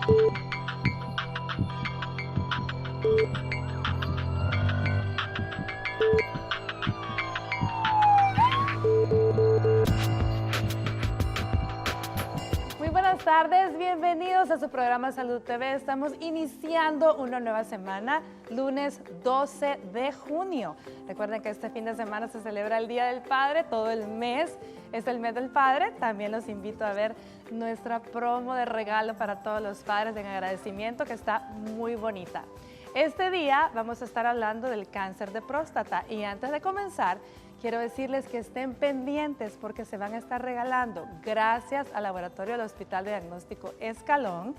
Muy buenas tardes, bienvenidos a su programa Salud TV. Estamos iniciando una nueva semana, lunes 12 de junio. Recuerden que este fin de semana se celebra el Día del Padre, todo el mes es el mes del padre. También los invito a ver nuestra promo de regalo para todos los padres en agradecimiento, que está muy bonita. Este día vamos a estar hablando del cáncer de próstata y antes de comenzar, quiero decirles que estén pendientes porque se van a estar regalando, gracias al laboratorio del Hospital de Diagnóstico Escalón,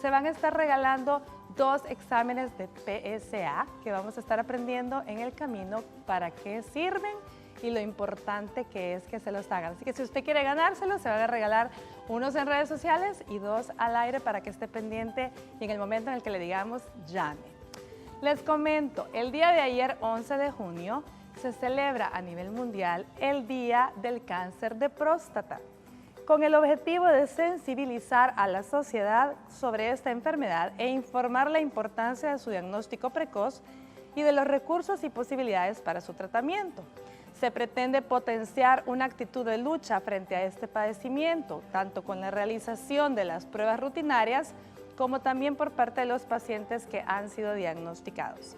se van a estar regalando 2 exámenes de PSA que vamos a estar aprendiendo en el camino para qué sirven y lo importante que es que se los hagan. Así que si usted quiere ganárselos, se van a regalar unos en redes sociales y 2 al aire para que esté pendiente y en el momento en el que le digamos, llame. Les comento, el día de ayer, 11 de junio, se celebra a nivel mundial el Día del Cáncer de Próstata, con el objetivo de sensibilizar a la sociedad sobre esta enfermedad e informar la importancia de su diagnóstico precoz y de los recursos y posibilidades para su tratamiento. Se pretende potenciar una actitud de lucha frente a este padecimiento, tanto con la realización de las pruebas rutinarias como también por parte de los pacientes que han sido diagnosticados.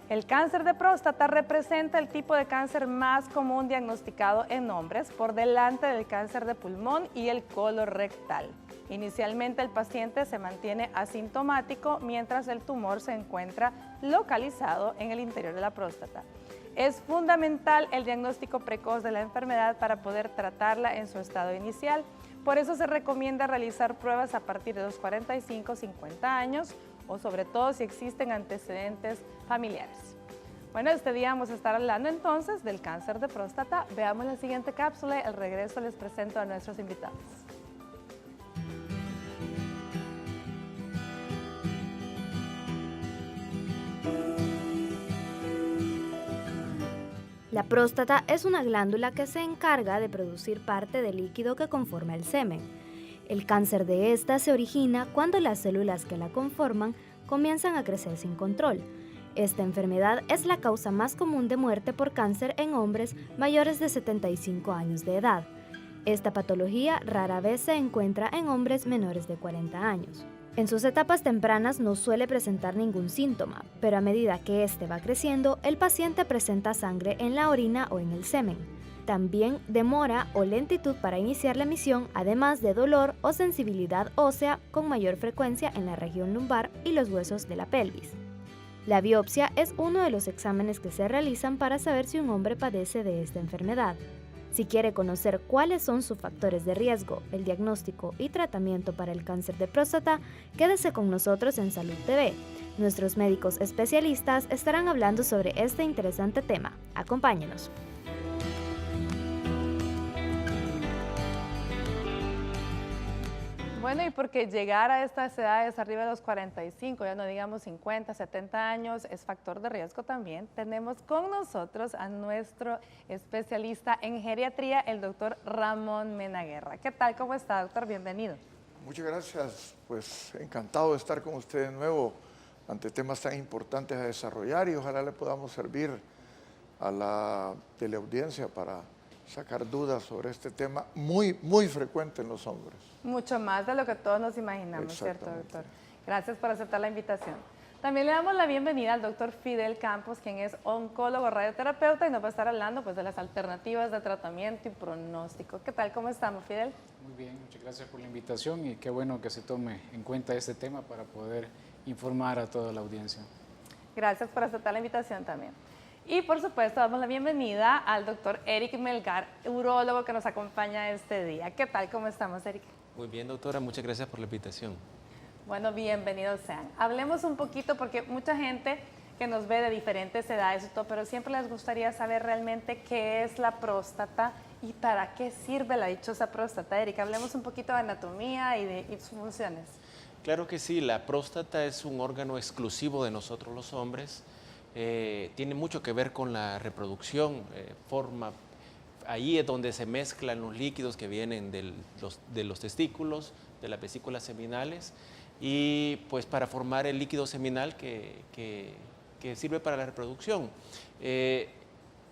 El cáncer de próstata representa el tipo de cáncer más común diagnosticado en hombres por delante del cáncer de pulmón y el colorectal. Inicialmente el paciente se mantiene asintomático mientras el tumor se encuentra localizado en el interior de la próstata. Es fundamental el diagnóstico precoz de la enfermedad para poder tratarla en su estado inicial. Por eso se recomienda realizar pruebas a partir de los 45-50 años o sobre todo si existen antecedentes familiares. Bueno, este día vamos a estar hablando entonces del cáncer de próstata. Veamos la siguiente cápsula y al regreso les presento a nuestros invitados. La próstata es una glándula que se encarga de producir parte del líquido que conforma el semen. El cáncer de esta se origina cuando las células que la conforman comienzan a crecer sin control. Esta enfermedad es la causa más común de muerte por cáncer en hombres mayores de 75 años de edad. Esta patología rara vez se encuentra en hombres menores de 40 años. En sus etapas tempranas no suele presentar ningún síntoma, pero a medida que este va creciendo, el paciente presenta sangre en la orina o en el semen. También demora o lentitud para iniciar la emisión, además de dolor o sensibilidad ósea con mayor frecuencia en la región lumbar y los huesos de la pelvis. La biopsia es uno de los exámenes que se realizan para saber si un hombre padece de esta enfermedad. Si quiere conocer cuáles son sus factores de riesgo, el diagnóstico y tratamiento para el cáncer de próstata, quédese con nosotros en Salud TV. Nuestros médicos especialistas estarán hablando sobre este interesante tema. Acompáñenos. Bueno, y porque llegar a estas edades arriba de los 45, ya no digamos 50, 70 años, es factor de riesgo también, tenemos con nosotros a nuestro especialista en geriatría, el doctor Ramón Menaguerra. ¿Qué tal? ¿Cómo está, doctor? Bienvenido. Muchas gracias, pues encantado de estar con usted de nuevo ante temas tan importantes a desarrollar y ojalá le podamos servir a la teleaudiencia para sacar dudas sobre este tema muy frecuente en los hombres. Mucho más de lo que todos nos imaginamos, ¿cierto, doctor? Gracias por aceptar la invitación. También le damos la bienvenida al doctor Fidel Campos, quien es oncólogo radioterapeuta y nos va a estar hablando pues, de las alternativas de tratamiento y pronóstico. ¿Qué tal? ¿Cómo estamos, Fidel? Muy bien, muchas gracias por la invitación y qué bueno que se tome en cuenta este tema para poder informar a toda la audiencia. Gracias por aceptar la invitación también. Y por supuesto damos la bienvenida al doctor Eric Melgar, urólogo que nos acompaña este día. ¿Qué tal? ¿Cómo estamos, Eric? Muy bien, doctora, muchas gracias por la invitación. Bueno, bienvenidos sean. Hablemos un poquito porque mucha gente que nos ve de diferentes edades y todo, pero siempre les gustaría saber realmente qué es la próstata y para qué sirve la dichosa próstata. Eric, hablemos un poquito de anatomía y sus funciones. Claro que sí, la próstata es un órgano exclusivo de nosotros los hombres. Tiene mucho que ver con la reproducción, ahí es donde se mezclan los líquidos que vienen de los testículos, de las vesículas seminales, y pues para formar el líquido seminal que sirve para la reproducción.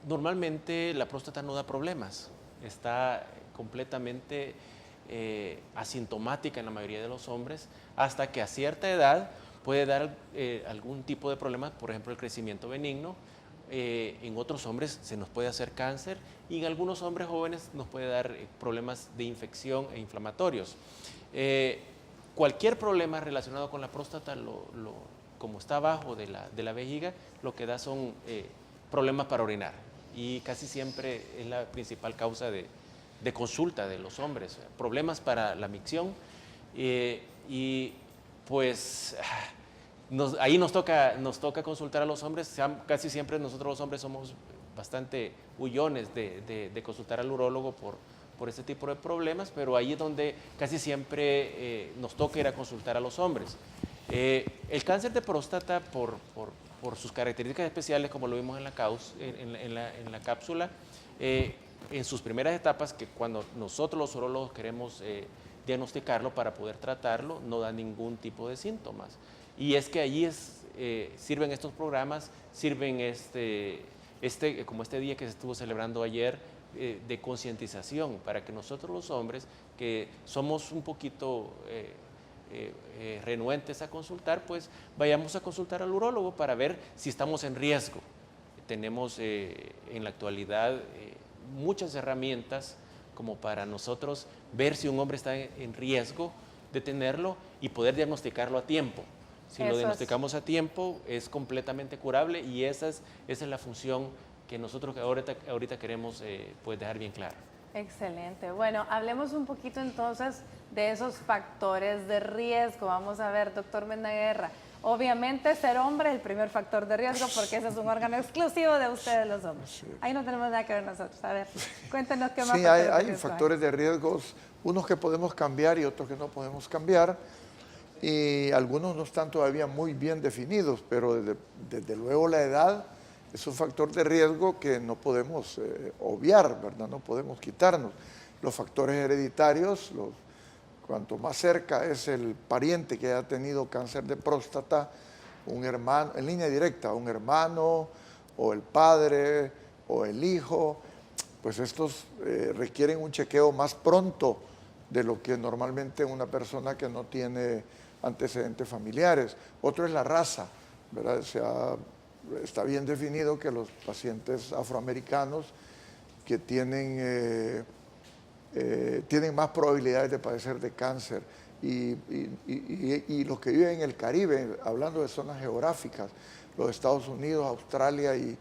Normalmente la próstata no da problemas, está completamente asintomática en la mayoría de los hombres, hasta que a cierta edad puede dar algún tipo de problema, por ejemplo el crecimiento benigno. En otros hombres se nos puede hacer cáncer y en algunos hombres jóvenes nos puede dar problemas de infección e inflamatorios. Cualquier problema relacionado con la próstata, como está abajo de la vejiga, lo que da son problemas para orinar, y casi siempre es la principal causa de consulta de los hombres, problemas para la micción, y pues ahí nos toca consultar a los hombres. Casi siempre nosotros los hombres somos bastante huyones de consultar al urólogo por este tipo de problemas, pero ahí es donde casi siempre nos toca ir a consultar a los hombres. El cáncer de próstata, por sus características especiales, como lo vimos en la cápsula, en sus primeras etapas, que cuando nosotros los urólogos queremos diagnosticarlo para poder tratarlo, no da ningún tipo de síntomas. Y es que allí sirven estos programas, sirven como este día que se estuvo celebrando ayer, de concientización, para que nosotros los hombres, que somos un poquito renuentes a consultar, pues vayamos a consultar al urólogo para ver si estamos en riesgo. Tenemos en la actualidad muchas herramientas como para nosotros ver si un hombre está en riesgo de tenerlo y poder diagnosticarlo a tiempo. Si lo diagnosticamos a tiempo, es completamente curable, y esa es la función que nosotros ahorita queremos pues dejar bien claro. Excelente. Bueno, hablemos un poquito entonces de esos factores de riesgo. Vamos a ver, doctor Mendaguerra. Obviamente ser hombre es el primer factor de riesgo, porque ese es un órgano exclusivo de ustedes los hombres. Sí. Ahí no tenemos nada que ver nosotros. A ver, cuéntenos qué más. Sí, hay factores de riesgos, unos que podemos cambiar y otros que no podemos cambiar. Y algunos no están todavía muy bien definidos, pero desde luego la edad es un factor de riesgo que no podemos obviar, ¿verdad? No podemos quitarnos. Los factores hereditarios, cuanto más cerca es el pariente que haya tenido cáncer de próstata, un hermano, en línea directa, un hermano, o el padre, o el hijo, pues estos requieren un chequeo más pronto de lo que normalmente una persona que no tiene antecedentes familiares. Otro es la raza, ¿verdad? Está bien definido que los pacientes afroamericanos que tienen más probabilidades de padecer de cáncer, y los que viven en el Caribe, hablando de zonas geográficas, los Estados Unidos, Australia y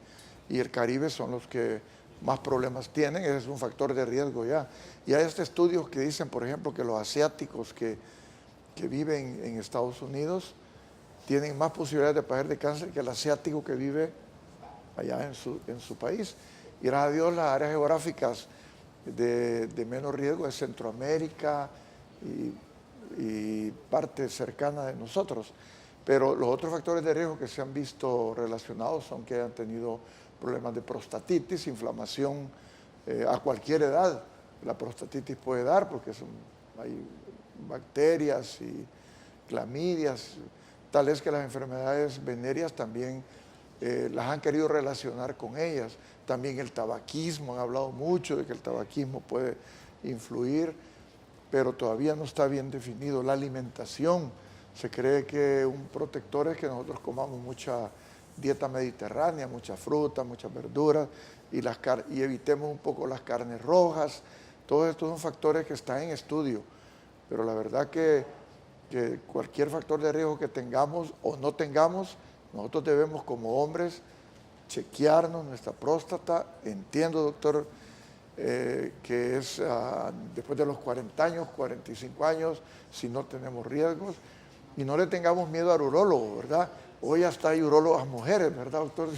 el Caribe son los que más problemas tienen. Ese es un factor de riesgo ya. Y hay estudios que dicen, por ejemplo, que los asiáticos que viven en Estados Unidos tienen más posibilidades de padecer de cáncer que el asiático que vive allá en su país. Y gracias a Dios las áreas geográficas de menos riesgo es Centroamérica y parte cercana de nosotros. Pero los otros factores de riesgo que se han visto relacionados son que hayan tenido problemas de prostatitis, inflamación a cualquier edad. La prostatitis puede dar porque hay bacterias y clamidias, tal es que las enfermedades venéreas también las han querido relacionar con ellas. También el tabaquismo, han hablado mucho de que el tabaquismo puede influir, pero todavía no está bien definido. La alimentación, se cree que un protector es que nosotros comamos mucha dieta mediterránea, mucha fruta, muchas verduras, y evitemos un poco las carnes rojas. Todos estos son factores que están en estudio, pero la verdad que cualquier factor de riesgo que tengamos o no tengamos, nosotros debemos como hombres chequearnos nuestra próstata. Entiendo, doctor, que es después de los 40 años, 45 años, si no tenemos riesgos, y no le tengamos miedo al urólogo, ¿verdad? Hoy hasta hay urólogos mujeres, ¿verdad, doctor?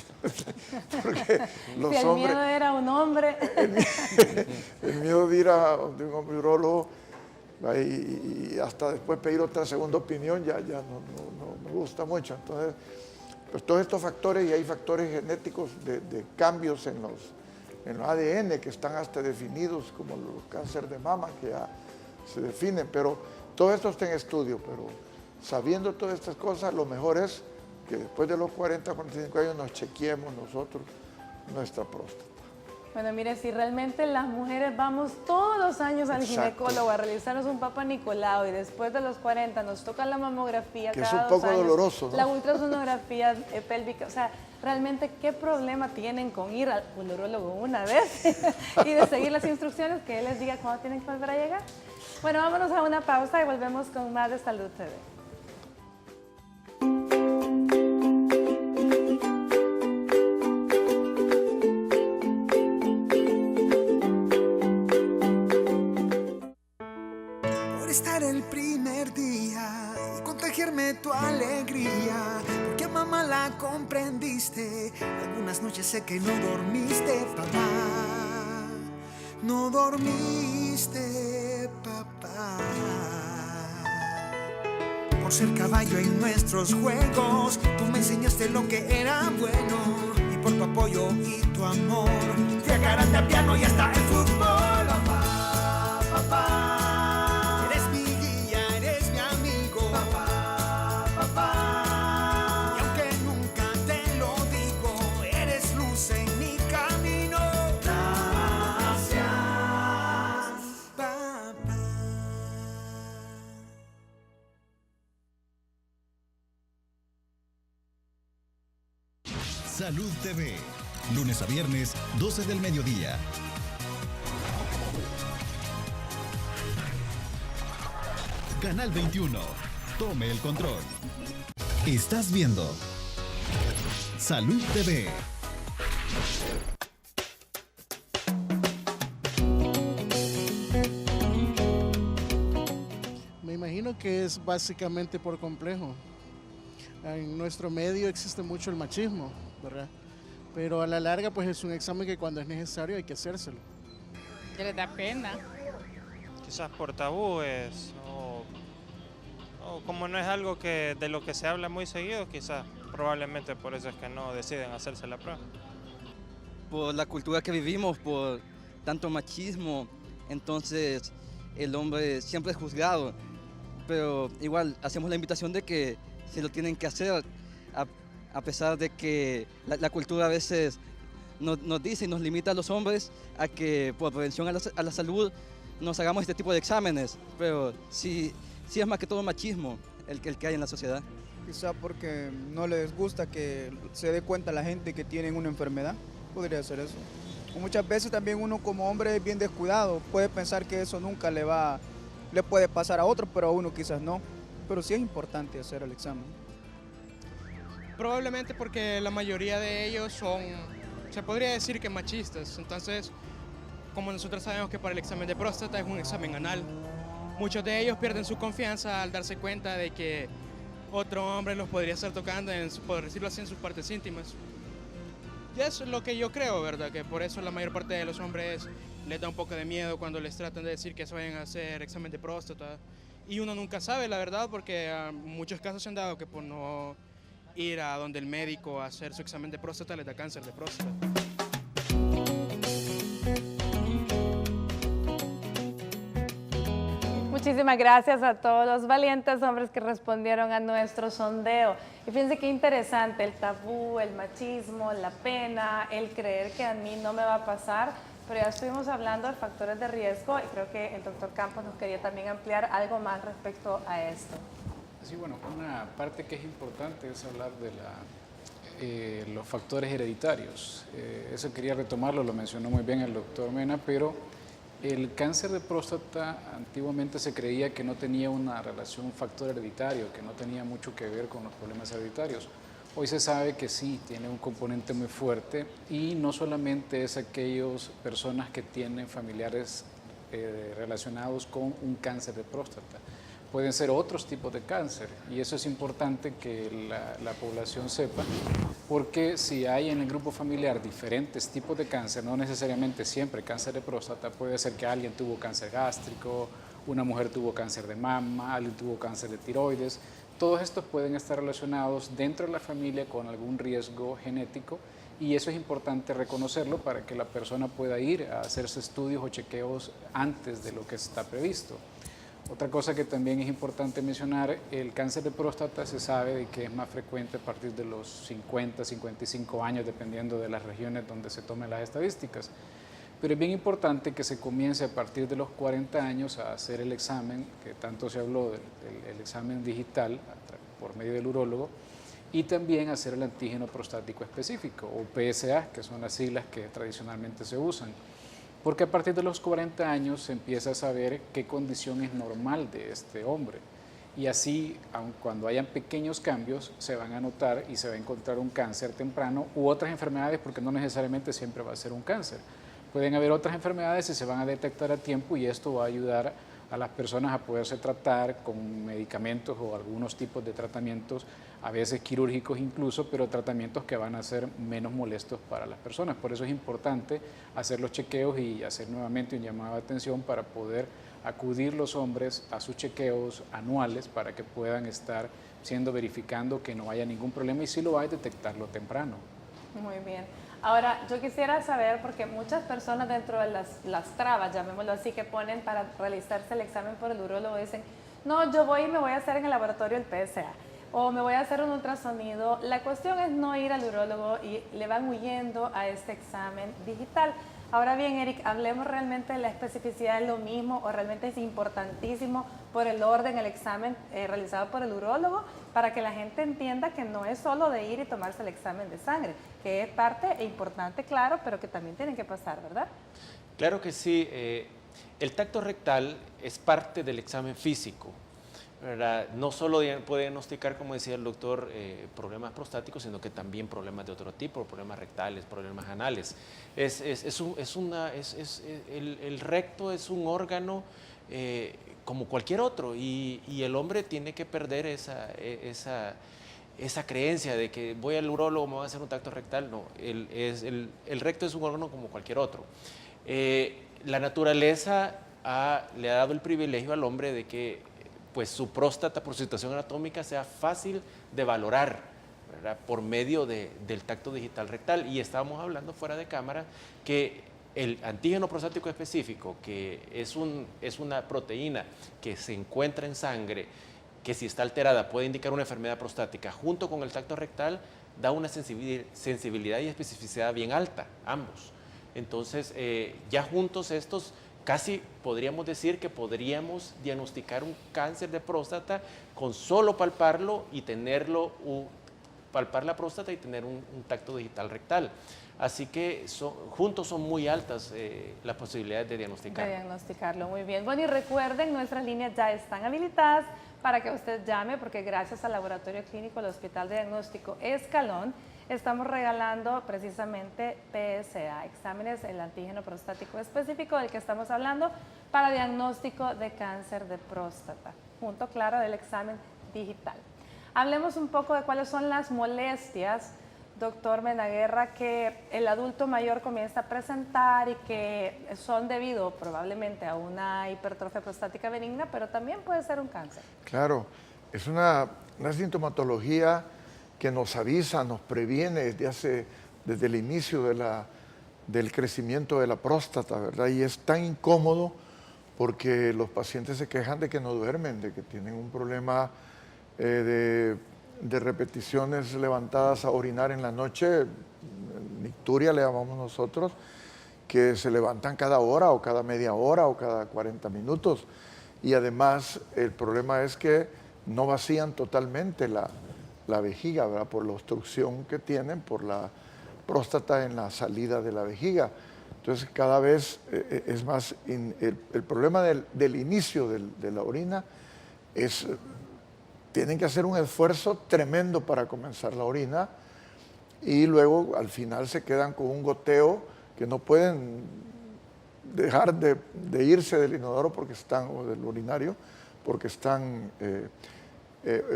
Porque los si el hombres, miedo era un hombre. el miedo de ir a un hombre urólogo y hasta después pedir otra segunda opinión ya no me gusta mucho. Entonces, pues todos estos factores, y hay factores genéticos de cambios en los ADN que están hasta definidos, como los cáncer de mama, que ya se definen, pero todo esto está en estudio, pero sabiendo todas estas cosas, lo mejor es que después de los 40, 45 años nos chequeemos nosotros nuestra próstata. Bueno, mire, si realmente las mujeres vamos todos los años al Exacto. ginecólogo a realizarnos un Papa Nicolau y después de los 40 nos toca la mamografía Que cada es un 2 poco años, doloroso, ¿no? la ultrasonografía pélvica, o sea, realmente qué problema tienen con ir al urólogo una vez y de seguir las instrucciones que él les diga cuándo tienen que volver a llegar. Bueno, vámonos a una pausa y volvemos con más de Salud TV. Estar el primer día y contagiarme tu alegría, porque a mamá la comprendiste. Algunas noches sé que no dormiste, papá, no dormiste, papá. Por ser caballo en nuestros juegos, tú me enseñaste lo que era bueno, y por tu apoyo y tu amor fui a karate, a piano y hasta el fútbol, papá, papá. Salud TV, lunes a viernes, 12 del mediodía. Canal 21, tome el control. Estás viendo Salud TV. Me imagino que es básicamente por complejo. En nuestro medio existe mucho el machismo, ¿verdad? Pero a la larga pues es un examen que cuando es necesario hay que hacérselo. Que les da pena. Quizás por tabúes o como no es algo de lo que se habla muy seguido, quizás probablemente por eso es que no deciden hacerse la prueba. Por la cultura que vivimos, por tanto machismo, entonces el hombre siempre es juzgado, pero igual hacemos la invitación de que se lo tienen que hacer, a pesar de que la cultura a veces nos dice y nos limita a los hombres a que por prevención a la salud nos hagamos este tipo de exámenes, pero sí es más que todo machismo el que hay en la sociedad. Quizá porque no les gusta que se dé cuenta la gente que tienen una enfermedad, podría ser eso. O muchas veces también uno como hombre es bien descuidado, puede pensar que eso nunca le puede pasar a otro, pero a uno quizás no. Pero sí es importante hacer el examen. Probablemente porque la mayoría de ellos son, se podría decir que machistas. Entonces, como nosotros sabemos que para el examen de próstata es un examen anal, muchos de ellos pierden su confianza al darse cuenta de que otro hombre los podría estar tocando, por decirlo así, en sus partes íntimas. Y eso es lo que yo creo, ¿verdad? Que por eso la mayor parte de los hombres les da un poco de miedo cuando les tratan de decir que se vayan a hacer examen de próstata. Y uno nunca sabe, la verdad, porque muchos casos se han dado que por no ir a donde el médico a hacer su examen de próstata les da cáncer de próstata. Muchísimas gracias a todos los valientes hombres que respondieron a nuestro sondeo. Y fíjense qué interesante, el tabú, el machismo, la pena, el creer que a mí no me va a pasar. Pero ya estuvimos hablando de factores de riesgo y creo que el doctor Campos nos quería también ampliar algo más respecto a esto. Sí, bueno, una parte que es importante es hablar de los factores hereditarios. Eso quería retomarlo, lo mencionó muy bien el doctor Mena, pero el cáncer de próstata antiguamente se creía que no tenía una relación, un factor hereditario, que no tenía mucho que ver con los problemas hereditarios. Hoy se sabe que sí, tiene un componente muy fuerte y no solamente es aquellas personas que tienen familiares relacionados con un cáncer de próstata. Pueden ser otros tipos de cáncer y eso es importante que la población sepa, porque si hay en el grupo familiar diferentes tipos de cáncer, no necesariamente siempre cáncer de próstata, puede ser que alguien tuvo cáncer gástrico, una mujer tuvo cáncer de mama, alguien tuvo cáncer de tiroides. Todos estos pueden estar relacionados dentro de la familia con algún riesgo genético y eso es importante reconocerlo para que la persona pueda ir a hacerse estudios o chequeos antes de lo que está previsto. Otra cosa que también es importante mencionar, el cáncer de próstata se sabe de que es más frecuente a partir de los 50, 55 años, dependiendo de las regiones donde se tomen las estadísticas. Pero es bien importante que se comience a partir de los 40 años a hacer el examen, que tanto se habló del examen digital por medio del urólogo, y también hacer el antígeno prostático específico, o PSA, que son las siglas que tradicionalmente se usan. Porque a partir de los 40 años se empieza a saber qué condición es normal de este hombre. Y así, aun cuando hayan pequeños cambios, se van a notar y se va a encontrar un cáncer temprano u otras enfermedades, porque no necesariamente siempre va a ser un cáncer. Pueden haber otras enfermedades y se van a detectar a tiempo, y esto va a ayudar a las personas a poderse tratar con medicamentos o algunos tipos de tratamientos, a veces quirúrgicos incluso, pero tratamientos que van a ser menos molestos para las personas. Por eso es importante hacer los chequeos y hacer nuevamente un llamado de atención para poder acudir los hombres a sus chequeos anuales para que puedan estar verificando que no haya ningún problema, y si lo hay, detectarlo temprano. Muy bien. Ahora, yo quisiera saber, porque muchas personas dentro de las trabas, llamémoslo así, que ponen para realizarse el examen por el urólogo, dicen, no, yo voy y me voy a hacer en el laboratorio el PSA, o me voy a hacer un ultrasonido. La cuestión es no ir al urólogo y le van huyendo a este examen digital. Ahora bien, Eric, hablemos realmente de la especificidad, ¿es lo mismo o realmente es importantísimo por el orden el examen realizado por el urólogo, para que la gente entienda que no es solo de ir y tomarse el examen de sangre, que es parte importante, claro, pero que también tienen que pasar, ¿verdad? Claro que sí. El tacto rectal es parte del examen físico, ¿verdad? No solo puede diagnosticar, como decía el doctor, problemas prostáticos, sino que también problemas de otro tipo, problemas rectales, problemas anales. El recto es un órgano como cualquier otro, y el hombre tiene que perder esa creencia de que voy al urólogo, me voy a hacer un tacto rectal. No, el recto es un órgano como cualquier otro. La naturaleza le ha dado el privilegio al hombre de que pues su próstata, por su situación anatómica, sea fácil de valorar, ¿verdad?, por medio del tacto digital rectal. Y estábamos hablando fuera de cámara que el antígeno prostático específico, que es una proteína que se encuentra en sangre, que si está alterada puede indicar una enfermedad prostática, junto con el tacto rectal, da una sensibilidad y especificidad bien alta, ambos. Entonces, ya juntos estos, casi podríamos decir que podríamos diagnosticar un cáncer de próstata con solo palparlo y palpar la próstata y tener un tacto digital rectal. Así que juntos son muy altas las posibilidades de diagnosticarlo. De diagnosticarlo, muy bien. Bueno, y recuerden, nuestras líneas ya están habilitadas para que usted llame, porque gracias al Laboratorio Clínico del Hospital de Diagnóstico Escalón, estamos regalando precisamente PSA, exámenes, el antígeno prostático específico del que estamos hablando, para diagnóstico de cáncer de próstata, junto, claro, del examen digital. Hablemos un poco de cuáles son las molestias, doctor Menaguerra, que el adulto mayor comienza a presentar y que son debido probablemente a una hipertrofia prostática benigna, pero también puede ser un cáncer. Claro, es una sintomatología que nos avisa, nos previene desde el inicio del crecimiento de la próstata, ¿verdad? Y es tan incómodo porque los pacientes se quejan de que no duermen, de que tienen un problema de repeticiones levantadas a orinar en la noche, nicturia le llamamos nosotros, que se levantan cada hora o cada media hora o cada 40 minutos. Y además el problema es que no vacían totalmente la vejiga, ¿verdad?, por la obstrucción que tienen, por la próstata en la salida de la vejiga. Entonces cada vez es más, el problema del inicio de la orina es, tienen que hacer un esfuerzo tremendo para comenzar la orina, y luego al final se quedan con un goteo que no pueden dejar de irse del inodoro porque están, o del urinario, porque están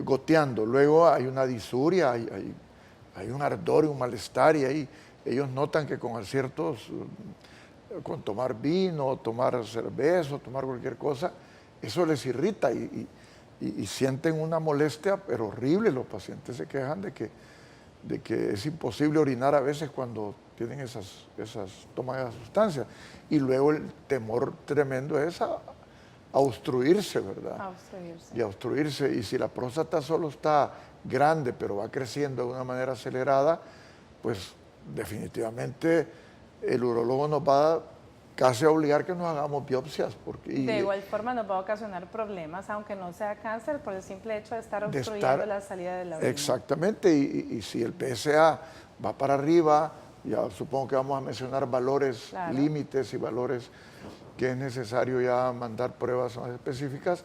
goteando. Luego hay una disuria, hay un ardor y un malestar, y ahí ellos notan que con tomar vino, tomar cerveza, tomar cualquier cosa, eso les irrita y sienten una molestia, pero horrible. Los pacientes se quejan de que es imposible orinar a veces cuando tienen esas tomas de sustancias. Y luego el temor tremendo es a obstruirse, ¿verdad? A obstruirse. Y a obstruirse. Y si la próstata solo está grande, pero va creciendo de una manera acelerada, pues definitivamente el urólogo nos va casi a obligar que nos hagamos biopsias. De igual forma nos va a ocasionar problemas, aunque no sea cáncer, por el simple hecho de estar obstruyendo la salida de la orina. Exactamente, y si el PSA va para arriba, ya supongo que vamos a mencionar valores límites y valores que es necesario ya mandar pruebas más específicas,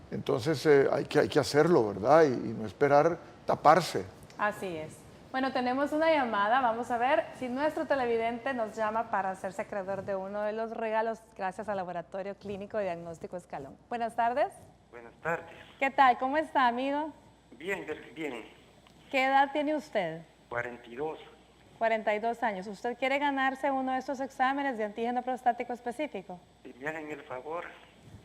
entonces hay que hacerlo, ¿verdad? Y no esperar taparse. Así es. Bueno, tenemos una llamada, vamos a ver si nuestro televidente nos llama para hacerse acreedor de uno de los regalos gracias al Laboratorio Clínico de Diagnóstico Escalón. Buenas tardes. Buenas tardes. ¿Qué tal? ¿Cómo está, amigo? Bien, bien. ¿Qué edad tiene usted? 42. 42 años. ¿Usted quiere ganarse uno de estos exámenes de antígeno prostático específico? Si me hacen el favor.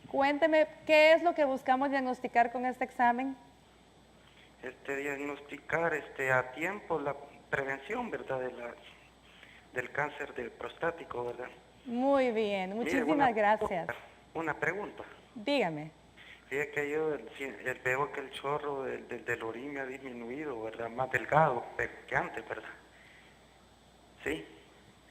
Cuénteme, ¿qué es lo que buscamos diagnosticar con este examen? Diagnosticar a tiempo la prevención, ¿verdad? Del cáncer del prostático, ¿verdad? Muy bien, muchísimas gracias. Una pregunta. Dígame. Fíjate que yo veo que el chorro del orín me ha disminuido, ¿verdad? Más delgado que antes, ¿verdad? ¿Sí?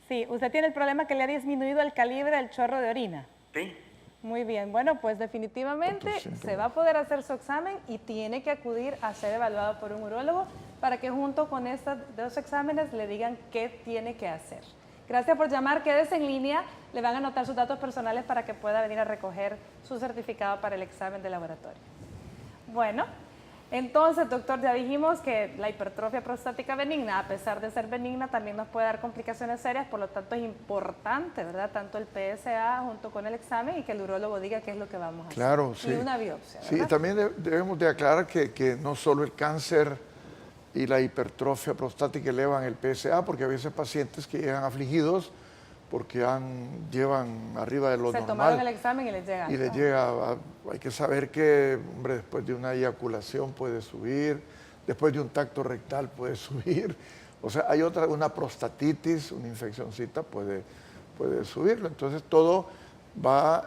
Sí, usted tiene el problema que le ha disminuido el calibre del chorro de orina. Sí. Muy bien, bueno, pues definitivamente se va a poder hacer su examen y tiene que acudir a ser evaluado por un urólogo para que junto con estos dos exámenes le digan qué tiene que hacer. Gracias por llamar, quédese en línea, le van a anotar sus datos personales para que pueda venir a recoger su certificado para el examen de laboratorio. Bueno, entonces, doctor, ya dijimos que la hipertrofia prostática benigna, a pesar de ser benigna, también nos puede dar complicaciones serias, por lo tanto es importante, ¿verdad? Tanto el PSA junto con el examen y que el urólogo diga qué es lo que vamos a hacer. Claro, sí. Y una biopsia, ¿verdad? Sí, también debemos de aclarar que no solo el cáncer y la hipertrofia prostática elevan el PSA, porque a veces pacientes que llegan afligidos porque llevan arriba de lo normal. Se tomaron el examen y les llega. Y les llega, hay que saber que, hombre, después de una eyaculación puede subir, después de un tacto rectal puede subir. O sea, hay una prostatitis, una infeccioncita puede subirlo. Entonces todo va,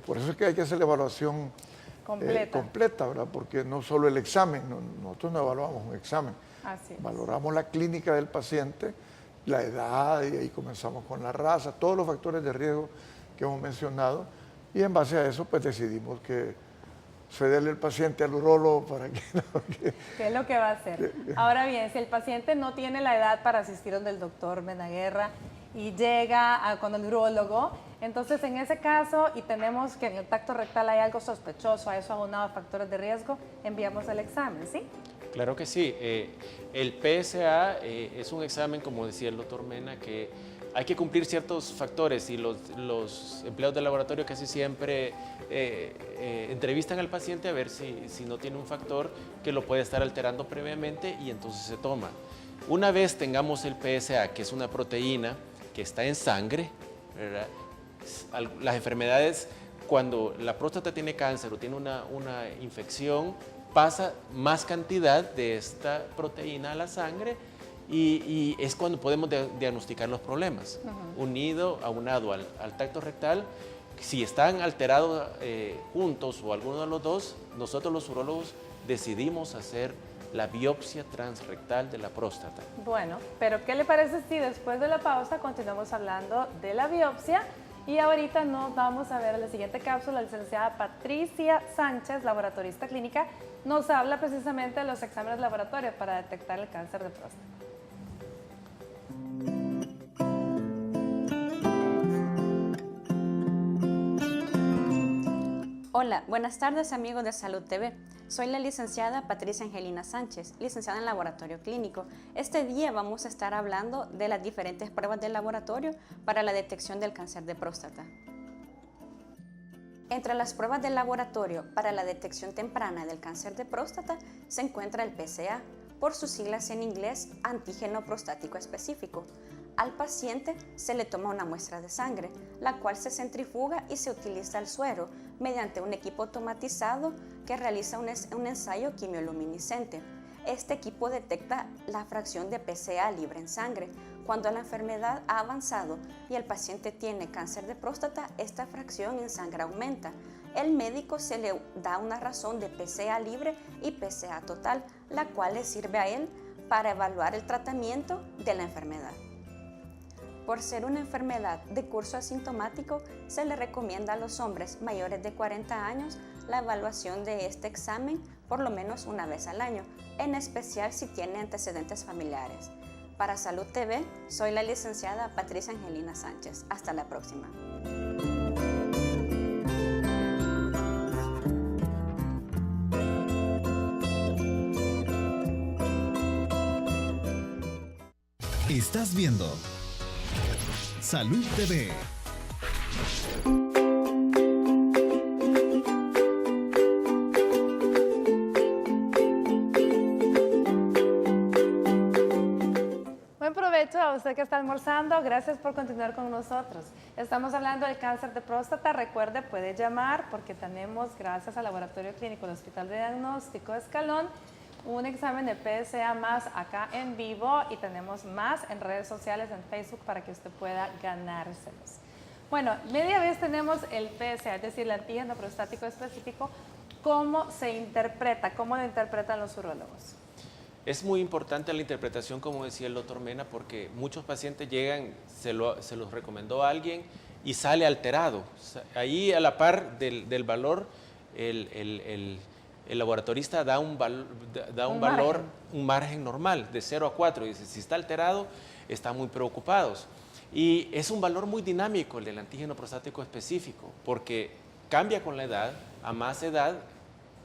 por eso es que hay que hacer la evaluación completa, ¿verdad? Porque no solo el examen, nosotros no evaluamos un examen. Así es. Valoramos la clínica del paciente, la edad, y ahí comenzamos con la raza, todos los factores de riesgo que hemos mencionado, y en base a eso pues decidimos que cederle el paciente al urólogo para que... ¿Qué es lo que va a hacer? Ahora bien, si el paciente no tiene la edad para asistir donde el doctor Menaguerra y llega con el urólogo, entonces en ese caso, y tenemos que en el tacto rectal hay algo sospechoso, a eso aunado a factores de riesgo, enviamos el examen, ¿sí? Claro que sí. El PSA es un examen, como decía el doctor Mena, que hay que cumplir ciertos factores y los empleados del laboratorio casi siempre entrevistan al paciente a ver si no tiene un factor que lo puede estar alterando previamente y entonces se toma. Una vez tengamos el PSA, que es una proteína que está en sangre, ¿verdad? Las enfermedades, cuando la próstata tiene cáncer o tiene una infección, pasa más cantidad de esta proteína a la sangre y es cuando podemos diagnosticar los problemas. Aunado al tacto rectal, si están alterados juntos o alguno de los dos, nosotros los urólogos decidimos hacer la biopsia transrectal de la próstata. Bueno, pero ¿qué le parece si después de la pausa continuamos hablando de la biopsia? Y ahorita nos vamos a ver en la siguiente cápsula. La licenciada Patricia Sánchez, laboratorista clínica, nos habla precisamente de los exámenes laboratorios para detectar el cáncer de próstata. Hola, buenas tardes amigos de Salud TV. Soy la licenciada Patricia Angelina Sánchez, licenciada en Laboratorio Clínico. Este día vamos a estar hablando de las diferentes pruebas de laboratorio para la detección del cáncer de próstata. Entre las pruebas de laboratorio para la detección temprana del cáncer de próstata se encuentra el PSA, por sus siglas en inglés, antígeno prostático específico. Al paciente se le toma una muestra de sangre, la cual se centrifuga y se utiliza el suero mediante un equipo automatizado que realiza un ensayo quimioluminiscente. Este equipo detecta la fracción de PSA libre en sangre. Cuando la enfermedad ha avanzado y el paciente tiene cáncer de próstata, esta fracción en sangre aumenta. el médico se le da una razón de PSA libre y PSA total, la cual le sirve a él para evaluar el tratamiento de la enfermedad. Por ser una enfermedad de curso asintomático, se le recomienda a los hombres mayores de 40 años la evaluación de este examen por lo menos una vez al año, en especial si tiene antecedentes familiares. Para Salud TV, soy la licenciada Patricia Angelina Sánchez. Hasta la próxima. Estás viendo Salud TV. Buen provecho a usted que está almorzando. Gracias por continuar con nosotros. Estamos hablando del cáncer de próstata. Recuerde, puede llamar porque tenemos, gracias al Laboratorio Clínico del Hospital de Diagnóstico Escalón, un examen de PSA más acá en vivo y tenemos más en redes sociales, en Facebook, para que usted pueda ganárselos. Bueno, media vez tenemos el PSA, es decir, el antígeno prostático específico. ¿Cómo se interpreta? ¿Cómo lo interpretan los urólogos? Es muy importante la interpretación, como decía el doctor Mena, porque muchos pacientes llegan, se los recomendó a alguien y sale alterado. Ahí a la par del valor, el laboratorista da un valor, un margen normal de 0 a 4. Dice, si está alterado, están muy preocupados. Y es un valor muy dinámico el del antígeno prostático específico, porque cambia con la edad. A más edad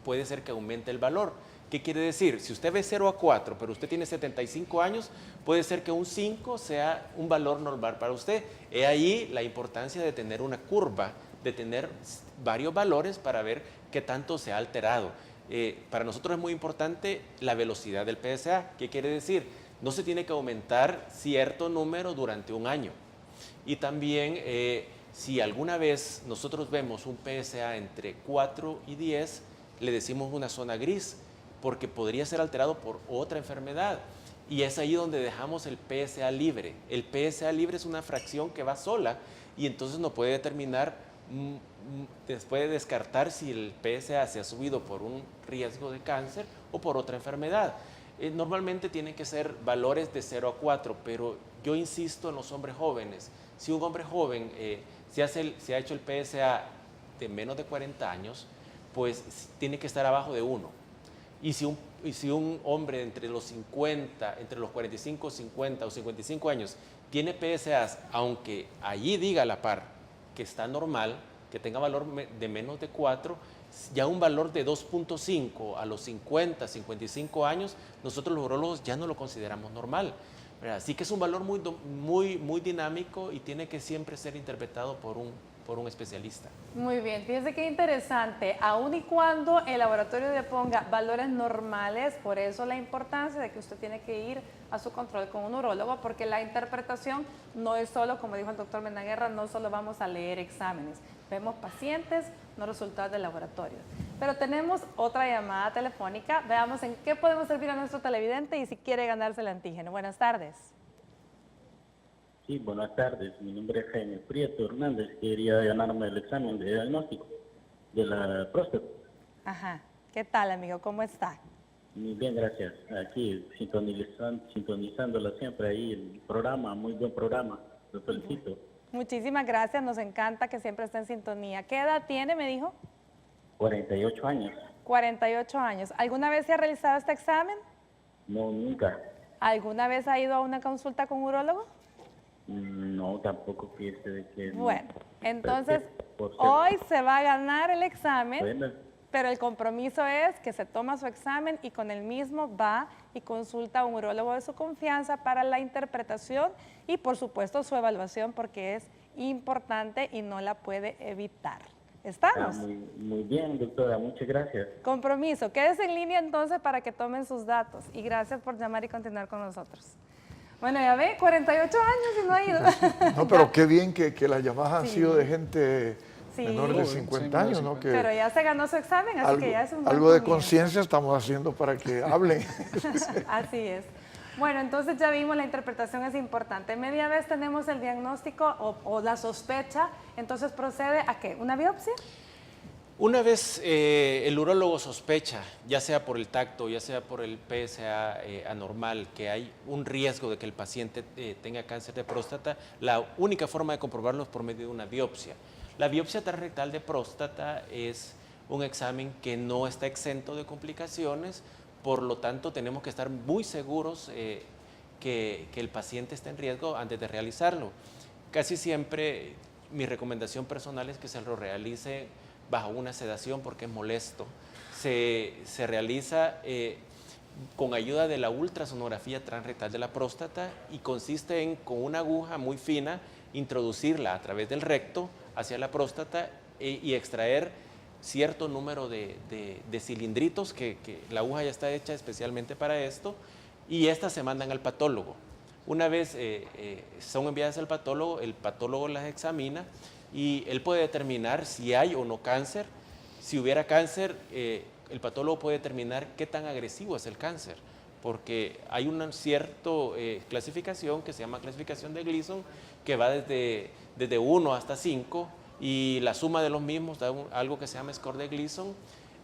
puede ser que aumente el valor. ¿Qué quiere decir? Si usted ve 0 a 4, pero usted tiene 75 años, puede ser que un 5 sea un valor normal para usted. He ahí la importancia de tener una curva, de tener varios valores para ver qué tanto se ha alterado. Para nosotros es muy importante la velocidad del PSA. ¿Qué quiere decir? No se tiene que aumentar cierto número durante un año. Y también, si alguna vez nosotros vemos un PSA entre 4 y 10, le decimos una zona gris, porque podría ser alterado por otra enfermedad. Y es ahí donde dejamos el PSA libre. El PSA libre es una fracción que va sola y entonces no puede determinar, puede descartar si el PSA se ha subido por un riesgo de cáncer o por otra enfermedad. Normalmente tienen que ser valores de 0 a 4, pero yo insisto en los hombres jóvenes. Si un hombre joven se ha hecho el PSA de menos de 40 años, pues tiene que estar abajo de 1. Y si un hombre entre los 45, 50 o 55 años tiene PSAs, aunque allí diga a la par que está normal, que tenga valor de menos de 4, ya un valor de 2.5 a los 50, 55 años, nosotros los urólogos ya no lo consideramos normal. Así que es un valor muy dinámico y tiene que siempre ser interpretado por un especialista. Muy bien, fíjese qué interesante. Aun y cuando el laboratorio le ponga valores normales, por eso la importancia de que usted tiene que ir a su control con un urólogo, porque la interpretación no es solo, como dijo el doctor Menaguerra, no solo vamos a leer exámenes. Vemos pacientes, no resultados del laboratorio. Pero tenemos otra llamada telefónica. Veamos en qué podemos servir a nuestro televidente y si quiere ganarse el antígeno. Buenas tardes. Sí, buenas tardes. Mi nombre es Jaime Prieto Hernández. Quería ganarme el examen de diagnóstico de la próstata. Ajá. ¿Qué tal, amigo? ¿Cómo está? Muy bien, gracias. Aquí sintonizándola siempre ahí el programa, muy buen programa. Lo felicito. Muchísimas gracias. Nos encanta que siempre esté en sintonía. ¿Qué edad tiene, me dijo? 48 años. 48 años. ¿Alguna vez se ha realizado este examen? No, nunca. ¿Alguna vez ha ido a una consulta con un urólogo? No, tampoco piense de que... Bueno, entonces por ser- hoy se va a ganar el examen, Bueno, pero el compromiso es que se toma su examen y con el mismo va y consulta a un urólogo de su confianza para la interpretación y por supuesto su evaluación, porque es importante y no la puede evitar. ¿Estamos? muy bien, doctora, muchas gracias. Compromiso. Quédese en línea entonces para que tomen sus datos y gracias por llamar y continuar con nosotros. Bueno, ya ve, 48 años y no ha ido. No, pero qué bien que las llamadas han Sí. sido de gente Sí. menor de 50 años, ¿no? Que Pero ya se ganó su examen, así que ya es un buen algo de comienzo. conciencia estamos haciendo para que hablen. Así es. Bueno, entonces ya vimos, la interpretación es importante. Media vez tenemos el diagnóstico o la sospecha, entonces procede a ¿qué? ¿Una biopsia? Una vez el urólogo sospecha, ya sea por el tacto, ya sea por el PSA anormal, que hay un riesgo de que el paciente tenga cáncer de próstata, la única forma de comprobarlo es por medio de una biopsia. La biopsia transrectal de próstata es un examen que no está exento de complicaciones, por lo tanto tenemos que estar muy seguros que el paciente está en riesgo antes de realizarlo. Casi siempre mi recomendación personal es que se lo realice bajo una sedación porque es molesto. Se realiza con ayuda de la ultrasonografía transrectal de la próstata y consiste en, con una aguja muy fina, introducirla a través del recto hacia la próstata y extraer cierto número de cilindritos que la aguja ya está hecha especialmente para esto, y estas se mandan al patólogo. Una vez son enviadas al patólogo, el patólogo las examina y él puede determinar si hay o no cáncer. Si hubiera cáncer, el patólogo puede determinar qué tan agresivo es el cáncer, porque hay una cierta clasificación que se llama clasificación de Gleason, que va desde 1 hasta 5, y la suma de los mismos da algo que se llama score de Gleason,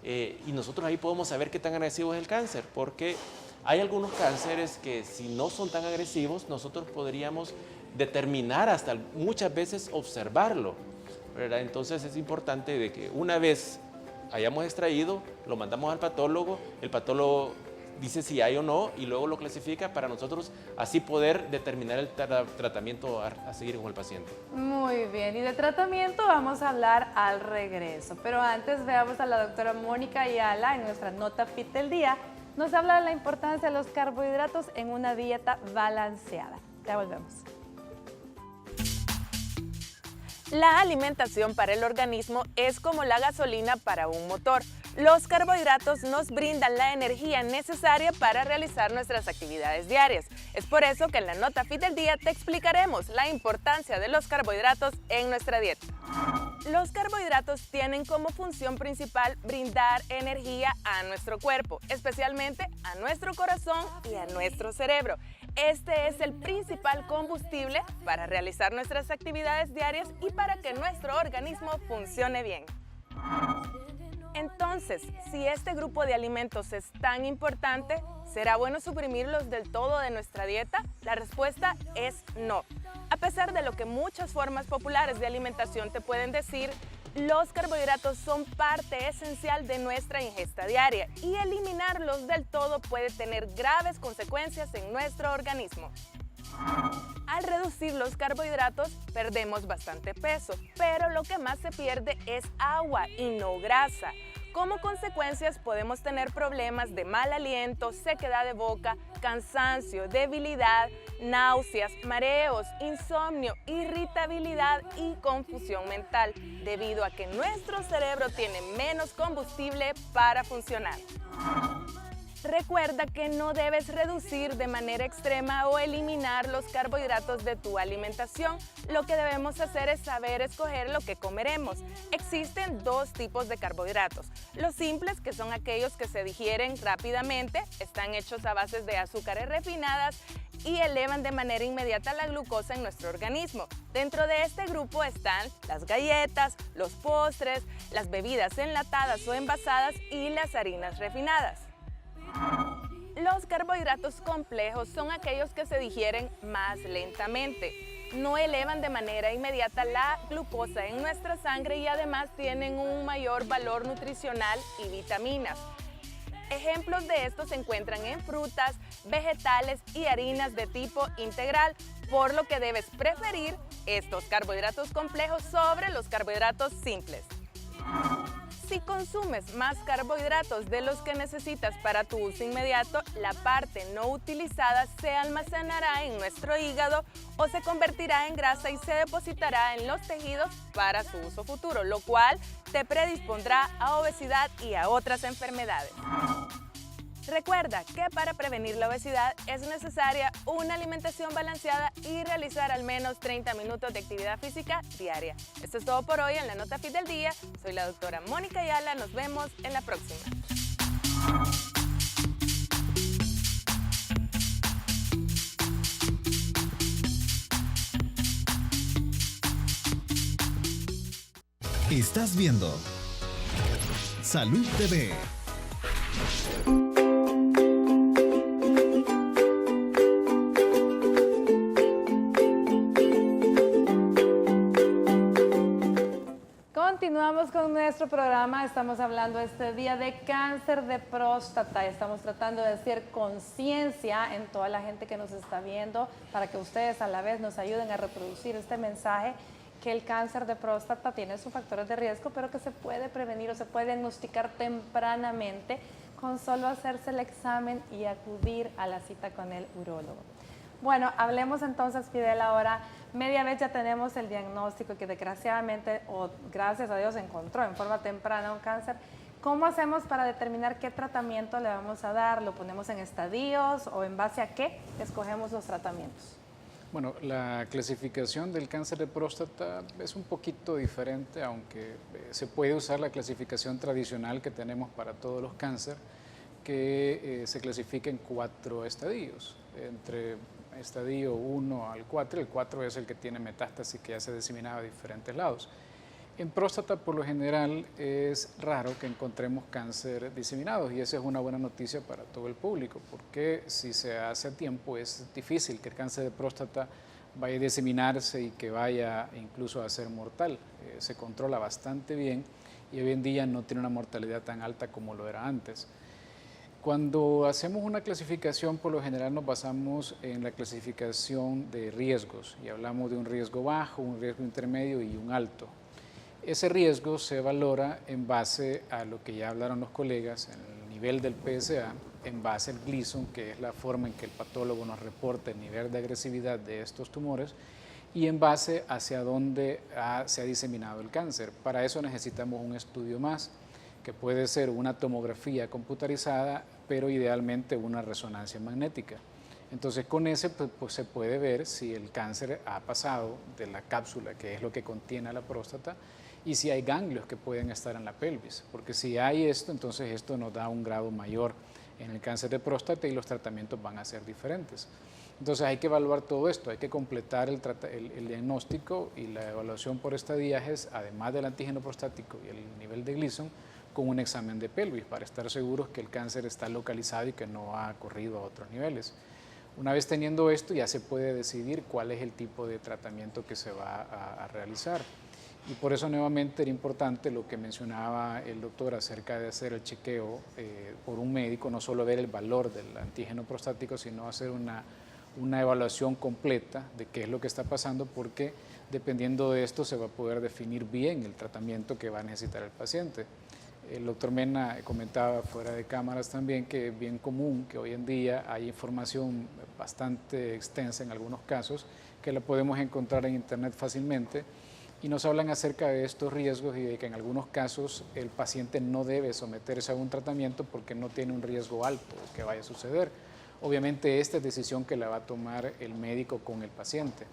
y nosotros ahí podemos saber qué tan agresivo es el cáncer, porque hay algunos cánceres que si no son tan agresivos, nosotros podríamos determinar hasta muchas veces observarlo, ¿verdad? Entonces es importante de que una vez hayamos extraído, lo mandamos al patólogo, el patólogo dice si hay o no y luego lo clasifica para nosotros así poder determinar el tratamiento a seguir con el paciente. Muy bien, y de tratamiento vamos a hablar al regreso, pero antes veamos a la doctora Mónica Ayala en nuestra nota fit del día. Nos habla de la importancia de los carbohidratos en una dieta balanceada. Ya volvemos. La alimentación para el organismo es como la gasolina para un motor. Los carbohidratos nos brindan la energía necesaria para realizar nuestras actividades diarias. Es por eso que en la nota fit del día te explicaremos la importancia de los carbohidratos en nuestra dieta. Los carbohidratos tienen como función principal brindar energía a nuestro cuerpo, especialmente a nuestro corazón y a nuestro cerebro. Este es el principal combustible para realizar nuestras actividades diarias y para que nuestro organismo funcione bien. Entonces, si este grupo de alimentos es tan importante, ¿será bueno suprimirlos del todo de nuestra dieta? La respuesta es no. A pesar de lo que muchas formas populares de alimentación te pueden decir, los carbohidratos son parte esencial de nuestra ingesta diaria y eliminarlos del todo puede tener graves consecuencias en nuestro organismo. Al reducir los carbohidratos perdemos bastante peso, pero lo que más se pierde es agua y no grasa. Como consecuencias podemos tener problemas de mal aliento, sequedad de boca, cansancio, debilidad, náuseas, mareos, insomnio, irritabilidad y confusión mental, debido a que nuestro cerebro tiene menos combustible para funcionar. Recuerda que no debes reducir de manera extrema o eliminar los carbohidratos de tu alimentación. Lo que debemos hacer es saber escoger lo que comeremos. Existen dos tipos de carbohidratos. Los simples, que son aquellos que se digieren rápidamente, están hechos a base de azúcares refinadas y elevan de manera inmediata la glucosa en nuestro organismo. Dentro de este grupo están las galletas, los postres, las bebidas enlatadas o envasadas y las harinas refinadas. Los carbohidratos complejos son aquellos que se digieren más lentamente. No elevan de manera inmediata la glucosa en nuestra sangre y además tienen un mayor valor nutricional y vitaminas. Ejemplos de estos se encuentran en frutas, vegetales y harinas de tipo integral, por lo que debes preferir estos carbohidratos complejos sobre los carbohidratos simples. Si consumes más carbohidratos de los que necesitas para tu uso inmediato, la parte no utilizada se almacenará en nuestro hígado o se convertirá en grasa y se depositará en los tejidos para su uso futuro, lo cual te predispondrá a obesidad y a otras enfermedades. Recuerda que para prevenir la obesidad es necesaria una alimentación balanceada y realizar al menos 30 minutos de actividad física diaria. Esto es todo por hoy en la Nota Fit del Día. Soy la doctora Mónica Ayala. Nos vemos en la próxima. Estás viendo Salud TV. Continuamos con nuestro programa. Estamos hablando este día de cáncer de próstata. Estamos tratando de hacer conciencia en toda la gente que nos está viendo para que ustedes a la vez nos ayuden a reproducir este mensaje que el cáncer de próstata tiene sus factores de riesgo, pero que se puede prevenir o se puede diagnosticar tempranamente con solo hacerse el examen y acudir a la cita con el urólogo. Bueno, hablemos entonces, Fidel, ahora. Media vez ya tenemos el diagnóstico que desgraciadamente, o gracias a Dios, encontró en forma temprana un cáncer. ¿Cómo hacemos para determinar qué tratamiento le vamos a dar? ¿Lo ponemos en estadios o en base a qué escogemos los tratamientos? Bueno, la clasificación del cáncer de próstata es un poquito diferente, aunque se puede usar la clasificación tradicional que tenemos para todos los cánceres, que se clasifica en 4 estadios, entre estadio 1 al 4, el 4 es el que tiene metástasis que ya se ha diseminado a diferentes lados. En próstata, por lo general, es raro que encontremos cáncer diseminados y esa es una buena noticia para todo el público, porque si se hace a tiempo es difícil que el cáncer de próstata vaya a diseminarse y que vaya incluso a ser mortal. Se controla bastante bien y hoy en día no tiene una mortalidad tan alta como lo era antes. Cuando hacemos una clasificación, por lo general nos basamos en la clasificación de riesgos y hablamos de un riesgo bajo, un riesgo intermedio y un alto. Ese riesgo se valora en base a lo que ya hablaron los colegas, en el nivel del PSA, en base al Gleason, que es la forma en que el patólogo nos reporta el nivel de agresividad de estos tumores, y en base hacia dónde se ha diseminado el cáncer. Para eso necesitamos un estudio más, que puede ser una tomografía computarizada, pero idealmente una resonancia magnética. Entonces con ese pues, se puede ver si el cáncer ha pasado de la cápsula, que es lo que contiene la próstata, y si hay ganglios que pueden estar en la pelvis, porque si hay esto, entonces esto nos da un grado mayor en el cáncer de próstata y los tratamientos van a ser diferentes. Entonces hay que evaluar todo esto, hay que completar el diagnóstico y la evaluación por estadiajes, además del antígeno prostático y el nivel de Gleason, con un examen de pelvis para estar seguros que el cáncer está localizado y que no ha corrido a otros niveles. Una vez teniendo esto, ya se puede decidir cuál es el tipo de tratamiento que se va a realizar. Y por eso nuevamente era importante lo que mencionaba el doctor acerca de hacer el chequeo por un médico, no solo ver el valor del antígeno prostático, sino hacer una evaluación completa de qué es lo que está pasando, porque dependiendo de esto se va a poder definir bien el tratamiento que va a necesitar el paciente. El doctor Mena comentaba fuera de cámaras también que es bien común que hoy en día hay información bastante extensa en algunos casos que la podemos encontrar en internet fácilmente y nos hablan acerca de estos riesgos y de que en algunos casos el paciente no debe someterse a un tratamiento porque no tiene un riesgo alto de que vaya a suceder. Obviamente esta es decisión que la va a tomar el médico con el paciente.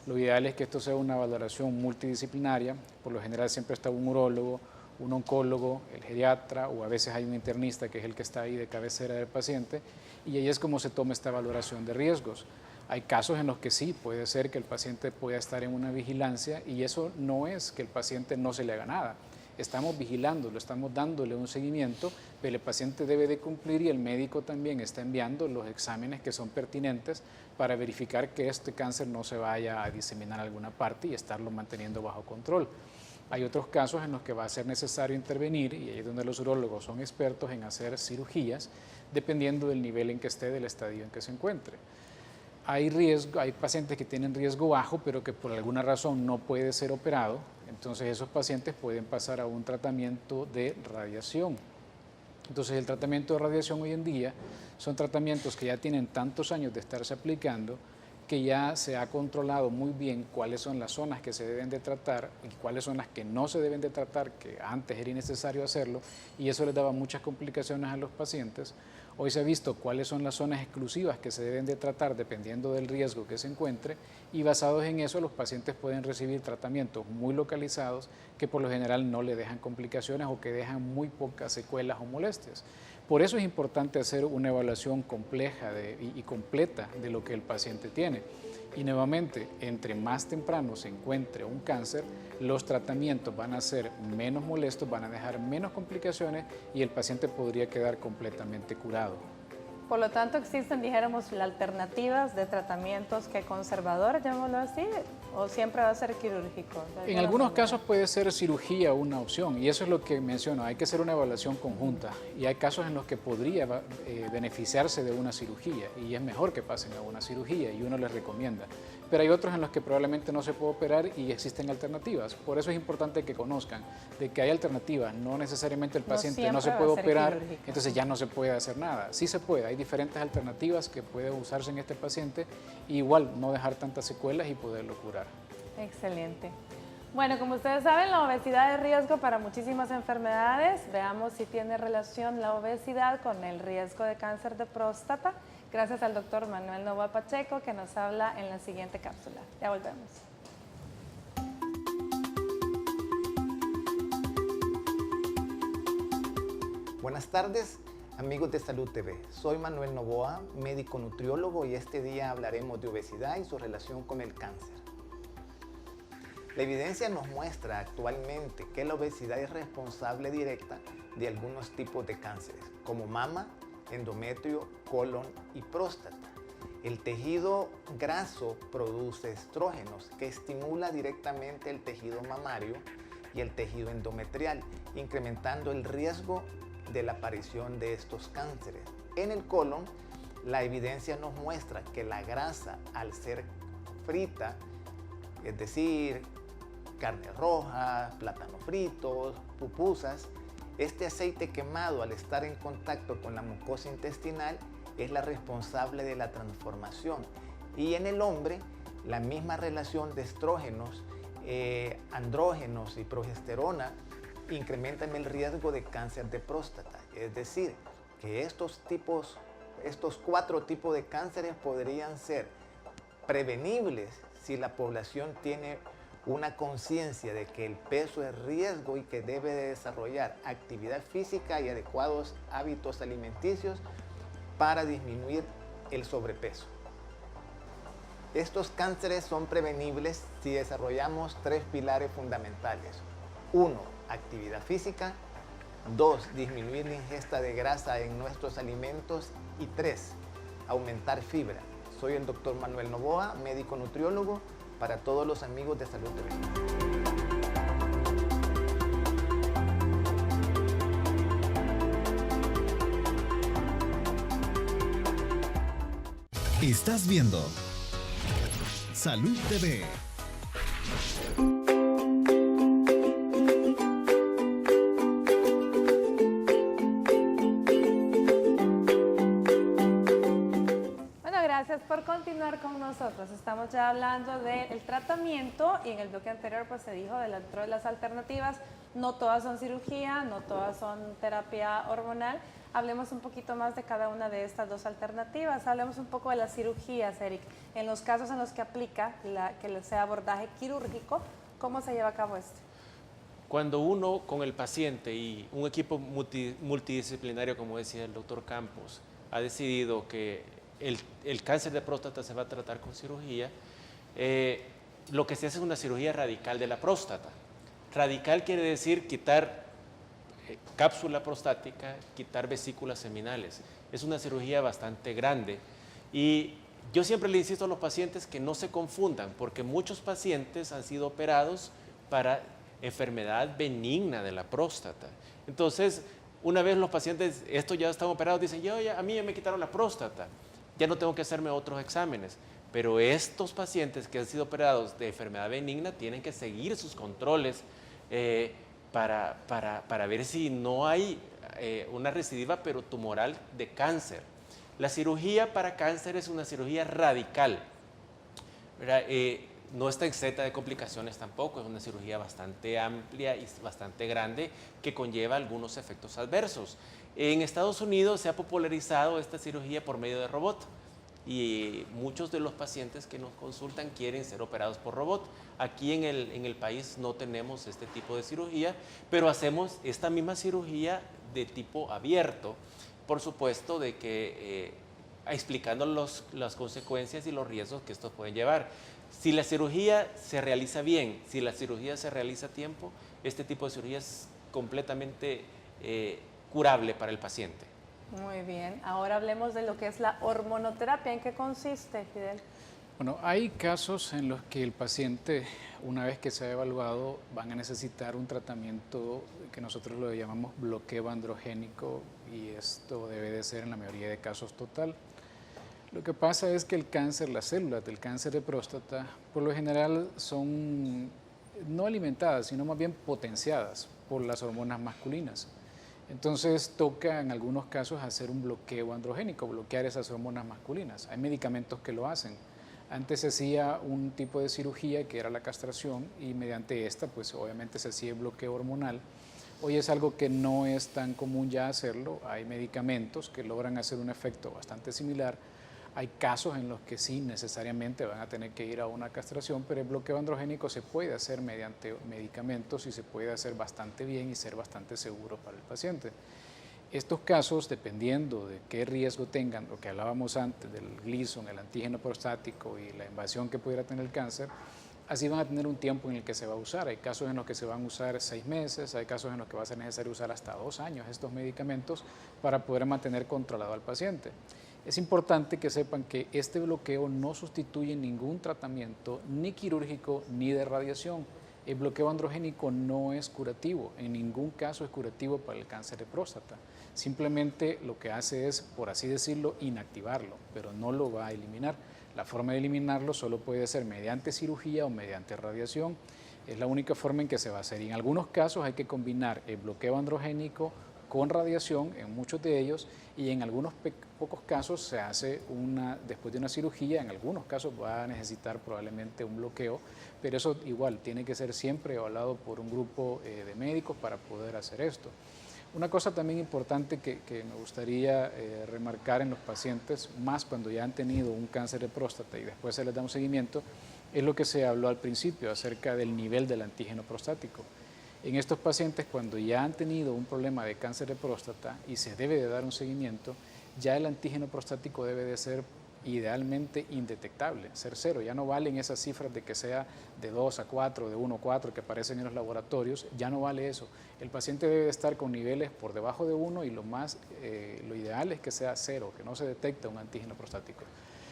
Lo ideal es que esto sea una valoración multidisciplinaria, por lo general siempre está un urólogo, un oncólogo, el geriatra o a veces hay un internista que es el que está ahí de cabecera del paciente y ahí es como se toma esta valoración de riesgos. Hay casos en los que sí, puede ser que el paciente pueda estar en una vigilancia y eso no es que el paciente no se le haga nada. Estamos vigilándolo, estamos dándole un seguimiento, pero el paciente debe de cumplir y el médico también está enviando los exámenes que son pertinentes para verificar que este cáncer no se vaya a diseminar a alguna parte y estarlo manteniendo bajo control. Hay otros casos en los que va a ser necesario intervenir y ahí es donde los urólogos son expertos en hacer cirugías dependiendo del nivel en que esté, del estadio en que se encuentre. Hay pacientes que tienen riesgo bajo pero que por alguna razón no puede ser operado, entonces esos pacientes pueden pasar a un tratamiento de radiación. Entonces el tratamiento de radiación hoy en día son tratamientos que ya tienen tantos años de estarse aplicando que ya se ha controlado muy bien cuáles son las zonas que se deben de tratar y cuáles son las que no se deben de tratar, que antes era innecesario hacerlo y eso les daba muchas complicaciones a los pacientes. Hoy se ha visto cuáles son las zonas exclusivas que se deben de tratar dependiendo del riesgo que se encuentre y basados en eso los pacientes pueden recibir tratamientos muy localizados que por lo general no le dejan complicaciones o que dejan muy pocas secuelas o molestias. Por eso es importante hacer una evaluación compleja y completa de lo que el paciente tiene. Y nuevamente, entre más temprano se encuentre un cáncer, los tratamientos van a ser menos molestos, van a dejar menos complicaciones y el paciente podría quedar completamente curado. Por lo tanto, existen, dijéramos, alternativas de tratamientos que conservadores, llamémoslo así, o siempre va a ser quirúrgico. En algunos casos puede ser cirugía una opción y eso es lo que menciono, hay que hacer una evaluación conjunta y hay casos en los que podría beneficiarse de una cirugía y es mejor que pasen a una cirugía y uno les recomienda. Pero hay otros en los que probablemente no se puede operar y existen alternativas. Por eso es importante que conozcan de que hay alternativas, no necesariamente el paciente no se puede operar, entonces ya no se puede hacer nada. Sí se puede, hay diferentes alternativas que pueden usarse en este paciente y igual no dejar tantas secuelas y poderlo curar. Excelente. Bueno, como ustedes saben, la obesidad es riesgo para muchísimas enfermedades. Veamos si tiene relación la obesidad con el riesgo de cáncer de próstata. Gracias al doctor Manuel Novoa Pacheco, que nos habla en la siguiente cápsula. Ya volvemos. Buenas tardes, amigos de Salud TV. Soy Manuel Novoa, médico nutriólogo, y este día hablaremos de obesidad y su relación con el cáncer. La evidencia nos muestra actualmente que la obesidad es responsable directa de algunos tipos de cánceres, como mama, endometrio, colon y próstata. El tejido graso produce estrógenos que estimula directamente el tejido mamario y el tejido endometrial, incrementando el riesgo de la aparición de estos cánceres. En el colon, la evidencia nos muestra que la grasa, al ser frita, es decir, carne roja, plátanos fritos, pupusas, este aceite quemado al estar en contacto con la mucosa intestinal es la responsable de la transformación. Y en el hombre, la misma relación de estrógenos, andrógenos y progesterona incrementan el riesgo de cáncer de próstata. Es decir, que estos 4 tipos de cánceres podrían ser prevenibles si la población tiene una conciencia de que el peso es riesgo y que debe de desarrollar actividad física y adecuados hábitos alimenticios para disminuir el sobrepeso. Estos cánceres son prevenibles si desarrollamos 3 pilares fundamentales. 1, actividad física. 2, disminuir la ingesta de grasa en nuestros alimentos. Y 3, aumentar fibra. Soy el doctor Manuel Novoa, médico nutriólogo, para todos los amigos de Salud TV. Estás viendo Salud TV. Gracias por continuar con nosotros. Estamos ya hablando del tratamiento y en el bloque anterior pues se dijo dentro de las alternativas, no todas son cirugía, no todas son terapia hormonal. Hablemos un poquito más de cada una de estas 2 alternativas. Hablemos un poco de las cirugías, Eric. En los casos en los que aplica que sea abordaje quirúrgico, ¿cómo se lleva a cabo esto? Cuando uno con el paciente y un equipo multidisciplinario, como decía el doctor Campos, ha decidido que el cáncer de próstata se va a tratar con cirugía, lo que se hace es una cirugía radical de la próstata. Radical quiere decir quitar cápsula prostática, quitar vesículas seminales. Es una cirugía bastante grande y yo siempre le insisto a los pacientes que no se confundan, porque muchos pacientes han sido operados para enfermedad benigna de la próstata. Entonces, una vez los pacientes, estos ya están operados, dicen, a mí ya me quitaron la próstata, ya no tengo que hacerme otros exámenes. Pero estos pacientes que han sido operados de enfermedad benigna tienen que seguir sus controles para ver si no hay una recidiva pero tumoral de cáncer. La cirugía para cáncer es una cirugía radical, no está exenta de complicaciones tampoco, es una cirugía bastante amplia y bastante grande que conlleva algunos efectos adversos. En Estados Unidos se ha popularizado esta cirugía por medio de robot y muchos de los pacientes que nos consultan quieren ser operados por robot. Aquí en el país no tenemos este tipo de cirugía, pero hacemos esta misma cirugía de tipo abierto, por supuesto, de que explicando las consecuencias y los riesgos que estos pueden llevar. Si la cirugía se realiza bien, si la cirugía se realiza a tiempo, este tipo de cirugía es completamente curable para el paciente. Muy bien, ahora hablemos de lo que es la hormonoterapia. ¿En qué consiste, Fidel? Bueno, hay casos en los que el paciente, una vez que se ha evaluado, van a necesitar un tratamiento que nosotros lo llamamos bloqueo androgénico, y esto debe de ser en la mayoría de casos total. Lo que pasa es que el cáncer, las células del cáncer de próstata, por lo general son no alimentadas, sino más bien potenciadas por las hormonas masculinas. Entonces toca en algunos casos hacer un bloqueo androgénico, bloquear esas hormonas masculinas. Hay medicamentos que lo hacen. Antes se hacía un tipo de cirugía que era la castración, y mediante esta pues obviamente se hacía el bloqueo hormonal. Hoy es algo que no es tan común ya hacerlo. Hay medicamentos que logran hacer un efecto bastante similar. Hay casos en los que sí necesariamente van a tener que ir a una castración, pero el bloqueo androgénico se puede hacer mediante medicamentos y se puede hacer bastante bien y ser bastante seguro para el paciente. Estos casos, dependiendo de qué riesgo tengan, lo que hablábamos antes del Gleason, el antígeno prostático y la invasión que pudiera tener el cáncer, así van a tener un tiempo en el que se va a usar. Hay casos en los que se van a usar 6 meses, hay casos en los que va a ser necesario usar hasta 2 años estos medicamentos para poder mantener controlado al paciente. Es importante que sepan que este bloqueo no sustituye ningún tratamiento ni quirúrgico ni de radiación. El bloqueo androgénico no es curativo, en ningún caso es curativo para el cáncer de próstata. Simplemente lo que hace es, por así decirlo, inactivarlo, pero no lo va a eliminar. La forma de eliminarlo solo puede ser mediante cirugía o mediante radiación. Es la única forma en que se va a hacer. Y en algunos casos hay que combinar el bloqueo androgénico con radiación, en muchos de ellos, y en algunos pocos casos se hace después de una cirugía. En algunos casos va a necesitar probablemente un bloqueo, pero eso igual tiene que ser siempre evaluado por un grupo de médicos para poder hacer esto. Una cosa también importante que me gustaría remarcar en los pacientes, más cuando ya han tenido un cáncer de próstata y después se les da un seguimiento, es lo que se habló al principio acerca del nivel del antígeno prostático. En estos pacientes, cuando ya han tenido un problema de cáncer de próstata y se debe de dar un seguimiento, ya el antígeno prostático debe de ser idealmente indetectable, ser 0. Ya no valen esas cifras de que sea de 2 a 4, de 1 a 4 que aparecen en los laboratorios, ya no vale eso. El paciente debe de estar con niveles por debajo de 1 y lo ideal es que sea 0, que no se detecte un antígeno prostático.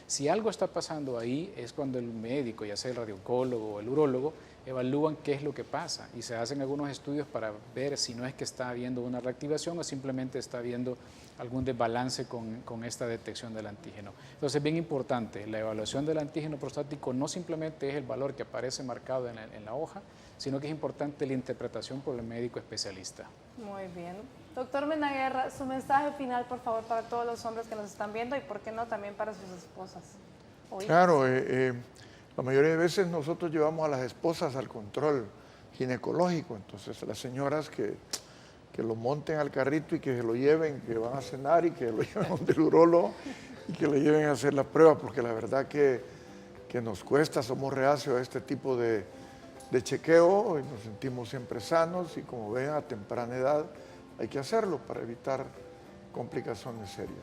Si algo está pasando ahí es cuando el médico, ya sea el radiocólogo o el urólogo, evalúan qué es lo que pasa y se hacen algunos estudios para ver si no es que está habiendo una reactivación o simplemente está habiendo algún desbalance con esta detección del antígeno. Entonces es bien importante, la evaluación del antígeno prostático no simplemente es el valor que aparece marcado en la hoja, sino que es importante la interpretación por el médico especialista. Muy bien. Doctor Menaguerra, su mensaje final, por favor, para todos los hombres que nos están viendo y, por qué no, también para sus esposas. Claro, la mayoría de veces nosotros llevamos a las esposas al control ginecológico, entonces las señoras que lo monten al carrito y que se lo lleven, que van a cenar y que lo lleven donde el urólogo y que lo lleven a hacer la prueba, porque la verdad que nos cuesta, somos reacios a este tipo de chequeo y nos sentimos siempre sanos y como ven a temprana edad hay que hacerlo para evitar complicaciones serias.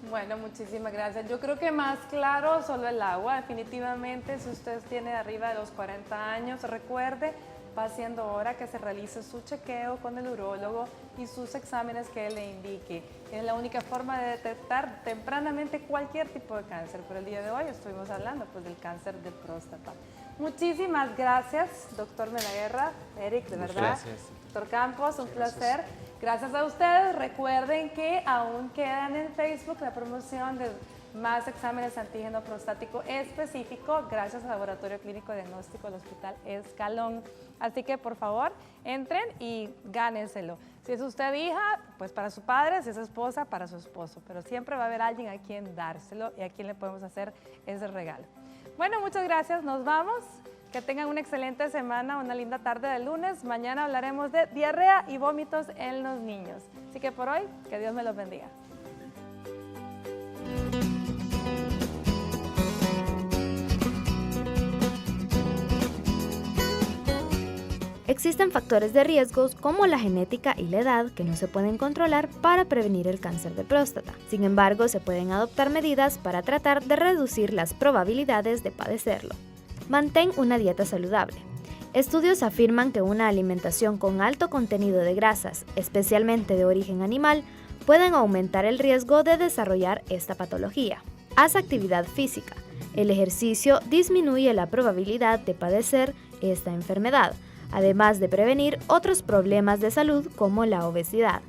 Bueno, muchísimas gracias. Yo creo que más claro solo el agua, definitivamente. Si usted tiene arriba de los 40 años, recuerde, va siendo hora que se realice su chequeo con el urólogo y sus exámenes que él le indique. Es la única forma de detectar tempranamente cualquier tipo de cáncer. Pero el día de hoy estuvimos hablando pues, del cáncer de próstata. Muchísimas gracias, doctor Menaguerra, Eric, de verdad. Gracias. Doctor Campos, un placer. Gracias a ustedes. Recuerden que aún quedan en Facebook la promoción de más exámenes antígeno prostático específico gracias al Laboratorio Clínico Diagnóstico del Hospital Escalón. Así que por favor entren y gánenselo. Si es usted hija, pues para su padre, si es esposa, para su esposo. Pero siempre va a haber alguien a quien dárselo y a quien le podemos hacer ese regalo. Bueno, muchas gracias. Nos vamos. Que tengan una excelente semana, una linda tarde de lunes. Mañana hablaremos de diarrea y vómitos en los niños. Así que por hoy, que Dios me los bendiga. Existen factores de riesgos como la genética y la edad que no se pueden controlar para prevenir el cáncer de próstata. Sin embargo, se pueden adoptar medidas para tratar de reducir las probabilidades de padecerlo. Mantén una dieta saludable. Estudios afirman que una alimentación con alto contenido de grasas, especialmente de origen animal, pueden aumentar el riesgo de desarrollar esta patología. Haz actividad física. El ejercicio disminuye la probabilidad de padecer esta enfermedad, además de prevenir otros problemas de salud como la obesidad.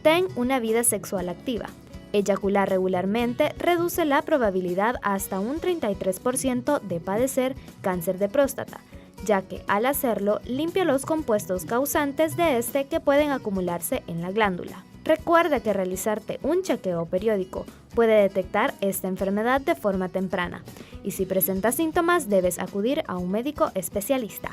Ten una vida sexual activa. Eyacular regularmente reduce la probabilidad hasta un 33% de padecer cáncer de próstata, ya que al hacerlo limpia los compuestos causantes de este que pueden acumularse en la glándula. Recuerda que realizarte un chequeo periódico puede detectar esta enfermedad de forma temprana y si presentas síntomas debes acudir a un médico especialista.